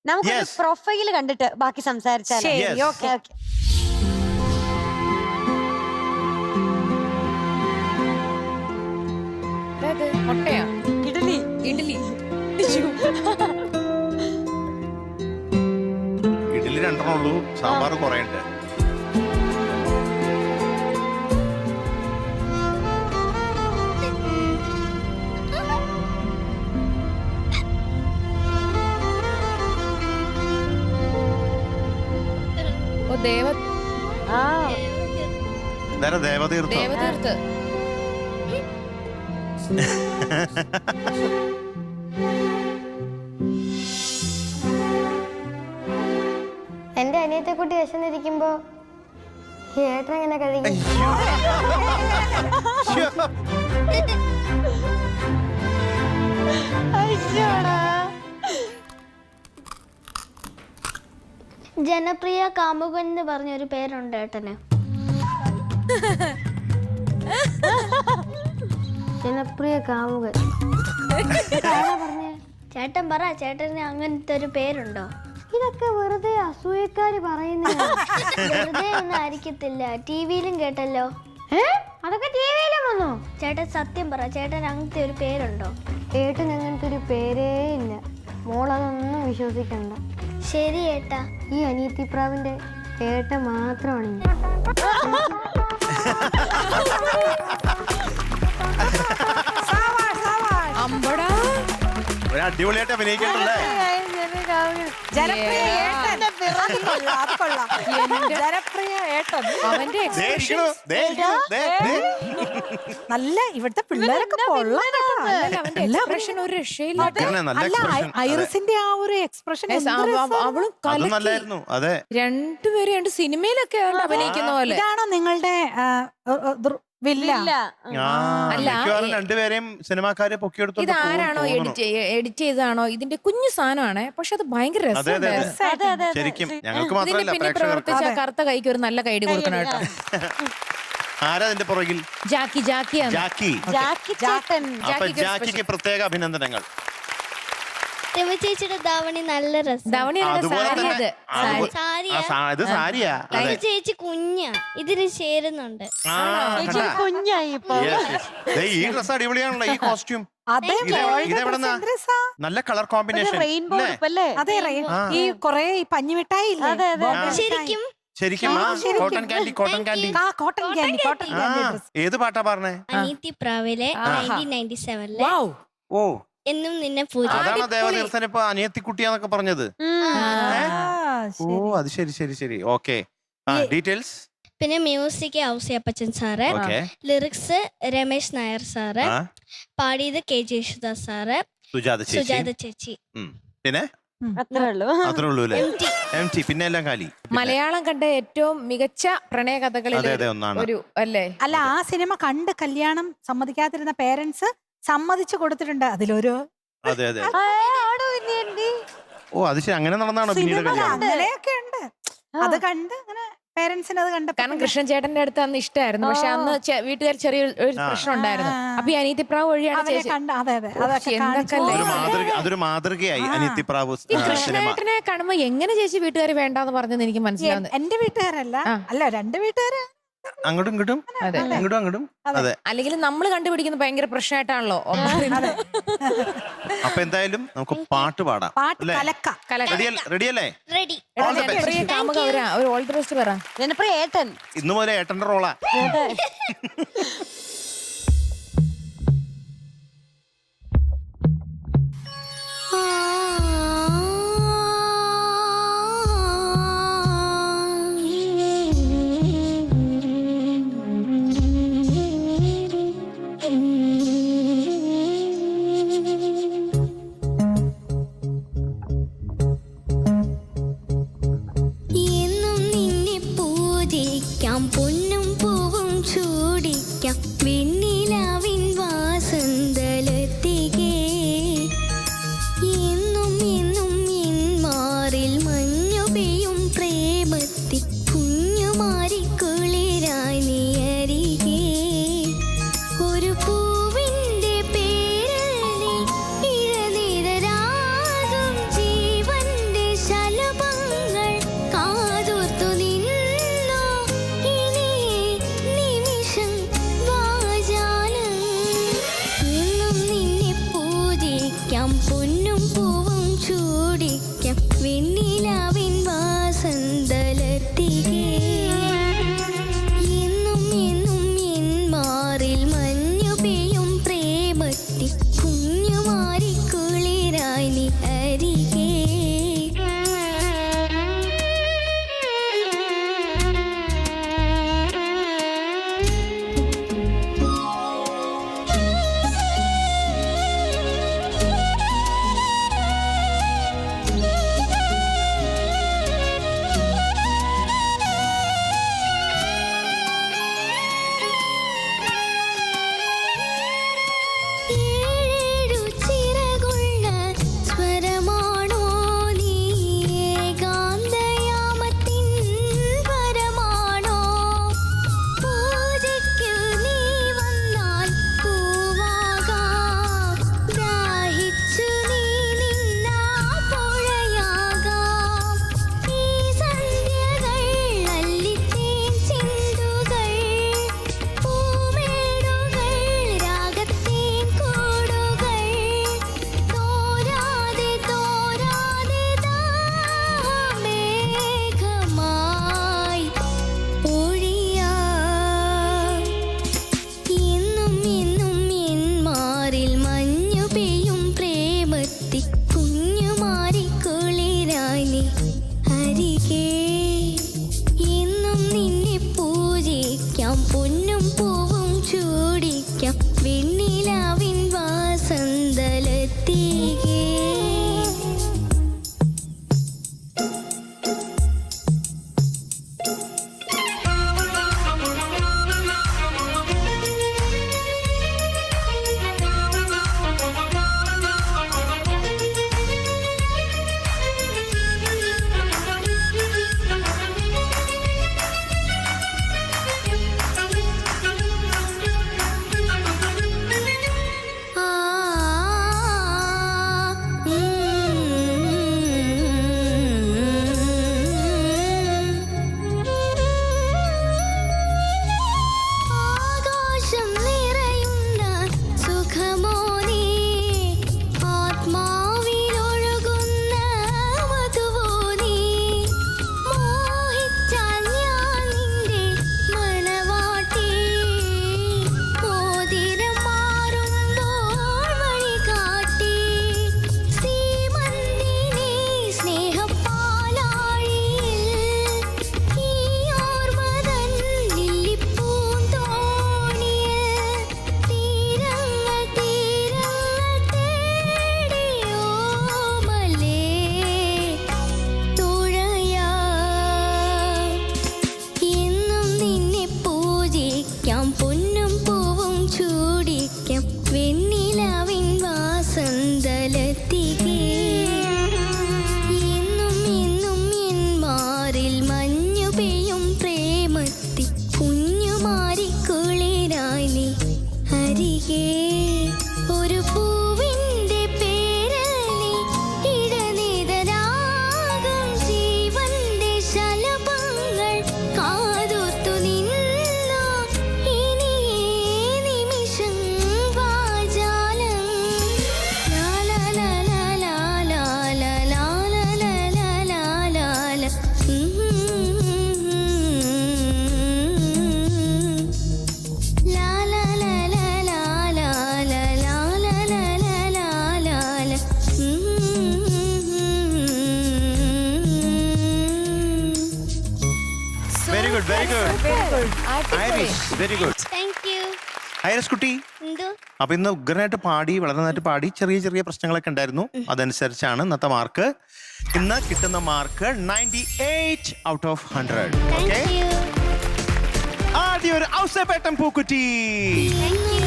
നമുക്കൊരു പ്രൊഫൈൽ കണ്ടിട്ട് ബാക്കി സംസാരിച്ചാലോ? Okay okay. മുട്ടയോ? ഇഡലി. ഇഡലി. ഇഡലി 2 ഉള്ളൂ, സാമ്പാർ കുറേ ഉണ്ട്. ഓ ദേവതീർത്ഥം. ദേവതീർത്ത്. എന്റെ അനിയത്തെക്കുട്ടി വിശന്നിരിക്കുമ്പോ ഏട്ടൻ എങ്ങനെ കഴിക്കും? ജനപ്രിയ കാമുകൻ എന്ന് പറഞ്ഞൊരു പേരുണ്ട് ഏട്ടന്. ജനപ്രിയ കാമുകൻ പറഞ്ഞേ. ചേട്ടൻ പറ, ചേട്ടന് അങ്ങനത്തെ ഒരു പേരുണ്ടോ? ഇതൊക്കെ വെറുതെ അസൂയക്കാര് പറയുന്ന, വെറുതെ ഒന്നും ആയിരിക്കത്തില്ല. ടിവിയിലും കേട്ടല്ലോ. അതൊക്കെ ടിവിയിലും വന്നോ? ചേട്ടൻ സത്യം പറ, ചേട്ടൻ അങ്ങനത്തെ ഒരു പേരുണ്ടോ? ഏട്ടൻ അങ്ങനത്തെ ഒരു പേരേ ഇല്ല. മോളതൊന്നും വിശ്വസിക്കണ്ട. ശരി ഏട്ടാ. ഈ അനിയത്തിപ്രാവിന്റെ ഏട്ടൻ മാത്രമാണ്. അടിപൊളിയായിട്ട് അഭിനയിക്കണ്ടല്ലേ? ജനപ്രിയ ഏട്ടൻ. അവന്റെ നല്ല ഇവിടുത്തെ പിള്ളേരൊക്കെ എക്സ്പ്രഷൻ ഒരു രക്ഷയില്ല. ഐറിസിന്റെ ആ ഒരു എക്സ്പ്രഷൻ അവളും നല്ലായിരുന്നു. അതെ, രണ്ടുപേരും സിനിമയിലൊക്കെ അഭിനയിക്കുന്ന പോലെ. ഇതാണോ നിങ്ങളുടെ വില്ല? അല്ല, രണ്ടുപേരെയും സിനിമാക്കാരെ പൊക്കിയെടുത്തു. ഇതാരാണോ എഡിറ്റ് ചെയ്താണോ? ഇതിന്റെ കുഞ്ഞു സാധനമാണ്, പക്ഷെ അത് ഭയങ്കര ശരിക്കും ഞങ്ങൾക്ക് ഇതിന്റെ പിന്നെ പ്രവർത്തിച്ച കറുത്ത കൈക്ക് ഒരു നല്ല കൈഡി കൊടുക്കണം കേട്ടോ. ആരാ അതിന്റെ പുറകിൽ? ജാക്കിക്ക് പ്രത്യേക അഭിനന്ദനങ്ങൾ. ചേച്ചിയുടെ ധാവണി നല്ല രസം. ചേച്ചി കുഞ്ഞാ, ഇതിന് ചേരുന്നുണ്ട്. കുഞ്ഞായി ഇപ്പൊ. ഈ ഡ്രസ് അടിപൊളിയാണല്ലോ, ഈ കോസ്റ്റ്യൂം. നല്ല കളർ കോമ്പിനേഷൻ. അതെ, ഈ കൊറേ പഞ്ഞിമിഠായി ശരിക്കും കോട്ടൺ കാൻഡി. ഏത് പാട്ടാ പറഞ്ഞേ? അനിയത്തിപ്രാവിലെ 1997 ഓ, എന്നും നിന്നെ പൂജ. അതാണോ ദേവതീർത്ഥൻ ഇപ്പൊ അനിയത്തിക്കുട്ടിയാന്നൊക്കെ പറഞ്ഞത്? ഓ, അത് ശരി. Okay, details. പിന്നെ music Ouseppachan sir, lyrics Ramesh Nair sir, പാടിയത് കെ ജയേശുദാസ് സാറ്, സുജാത ചേച്ചി. പിന്നെ അത്രേ ഉള്ളൂ. പിന്നെ എല്ലാം കാലി. മലയാളം കണ്ട ഏറ്റവും മികച്ച പ്രണയ കഥകളിൽ ഒരു അല്ലേ? അല്ല, ആ സിനിമ കണ്ട് കല്യാണം സമ്മതിക്കാതിരുന്ന പേരൻസ് സമ്മതിച്ചു കൊടുത്തിട്ടുണ്ട്. അതിലൊരു ഓ, അത് ശരി, അങ്ങനെ നടന്നാണോ പിന്നീട് കല്യാണം? അങ്ങനെയൊക്കെ ഉണ്ട്. അത് കണ്ട് അങ്ങനെ പേരൻസിന് അത് കണ്ട. കാരണം കൃഷ്ണൻ ചേട്ടന്റെ അടുത്ത് അന്ന് ഇഷ്ടമായിരുന്നു, പക്ഷെ അന്ന് വീട്ടുകാർ ചെറിയൊരു പ്രശ്നം ഉണ്ടായിരുന്നു. അപ്പൊ ഈ അനിയത്തിപ്രാവ് വഴിയാണ് അതൊരു മാതൃകയായി അനിയത്തിപ്രാവ്. ഈ കൃഷ്ണേട്ടനെ കാണുമ്പോ എങ്ങനെ ചേച്ചി വീട്ടുകാർ വേണ്ടാന്ന് പറഞ്ഞത് എനിക്ക് മനസ്സിലാവുന്നത്. എന്റെ വീട്ടുകാരല്ല, അല്ല, 2 വീട്ടുകാര് അങ്ങോട്ടും ഇങ്ങോട്ടും. അതെ, അല്ലെങ്കിൽ നമ്മൾ കണ്ടുപിടിക്കുന്ന ഭയങ്കര പ്രശ്നമായിട്ടാണല്ലോ. അപ്പൊ എന്തായാലും നമുക്ക് പാട്ട് പാടാം. റെഡിയല്ലേ? ഒരു ഓൾ ദി ബെസ്റ്റ് പറ. ഏട്ടൻ ഇന്നു മുതൽ ഏട്ടന്റെ റോളാ. പൊന്നും പൂവും ചൂടിക്കാം. പൂജിക്കാം വെണ്ണിലാവിൻ വാസന്തലത്തികേ എന്നും എന്നും എൻ മാറിൽ മഞ്ഞു പെയ്യും പ്രേമത്തിൽ കുഞ്ഞുമാരി കുളിരായി നീ അരികേ ഏഴേഴു ചിറകുള്ള സ്വരമാണോ നീ ഏകാന്തയാമത്തിൻ വരമാണോ പൂജയ്ക്കു നീ വന്നാൽ പൂവാകാം ദാഹിച്ചു നീ നിന്നാ പുഴയാകാം ഈ സന്ധ്യകൾ അല്ലിത്തേൻ ചിന്തുകൾ പൂമേടുകൾ രാഗത്തേൻ കൂടുകൾ തോരാതെ തോരാതെ മേഘമായി പൊഴിയാം എന്നും എന്നും എൻ മാറിൽ മഞ്ഞു പെയ്യും പ്രേമത്തിൽ കുഞ്ഞുമാരി കുളിരായി നീ അരികേ എന്നും നിന്നെ പൂജിക്കാം പൊന്നും പൂവും ചൂടിക്കാം വെണ്ണിലാവിൻ വാസന്തലത്തികേ ആ ആകാശം നിറയുന്ന സുഖമോ നീ ആത്മാവിലൊഴുകുന്ന മധുവോ നീ മോഹിച്ചാൽ ഞാൻ നിന്റെ മണവാട്ടി മോതിരം മാറുമ്പോൾ വഴികാട്ടി ശ്രീമന്തിനി സ്നേഹപ്പാലാഴിയിൽ ഈ ഓർമ്മതൻ ലില്ലിപ്പൂന്തോണിയിൽ തീരങ്ങൾ തീരങ്ങൾ തേടിയോ മലേ തുഴയാ എന്നും നിന്നെ പൂജിക്കാം പൊന്നും പൂവും ചൂടിക്കാം വെണ്ണിലാവിൻ വാസന്തലത്തികേ എന്നും എന്നും എൻ മാറിൽ മഞ്ഞു പെയ്യും പ്രേമത്തിൽ കുഞ്ഞുമാരി കുളിരായി നീ അരികേ ഒരു പൂവിൻ്റെ പേരിൽ നീ ഇടനിതരാഗം ജീവന്റെ ശലഭങ്ങൾ കാതോർത്തു നിന്നു ഇനി ഈ നിമിഷം വാചാലം ലാലാലാലാലാലാലാലാലാലാലാലാ. ലാലാലാലാലാലാലാലാലാലാലാ. Very good very good Irish very good thank you Irish കുട്ടി എന്തോ അപ്പൊ ഇന്ന് ഉഗ്രനായിട്ട് പാടി വളരെ നന്നായിട്ട് പാടി ചെറിയ ചെറിയ പ്രശ്നങ്ങളൊക്കെ ഉണ്ടായിരുന്നു അതനുസരിച്ചാണ് ഇന്നത്തെ മാർക്ക് ഇന്ന് കിട്ടുന്ന mark 98 out of 100 okay thank you ആദ്യം ഒരു ഔസേപ്പേട്ടൻ പൂക്കുറ്റി താങ്ക് യു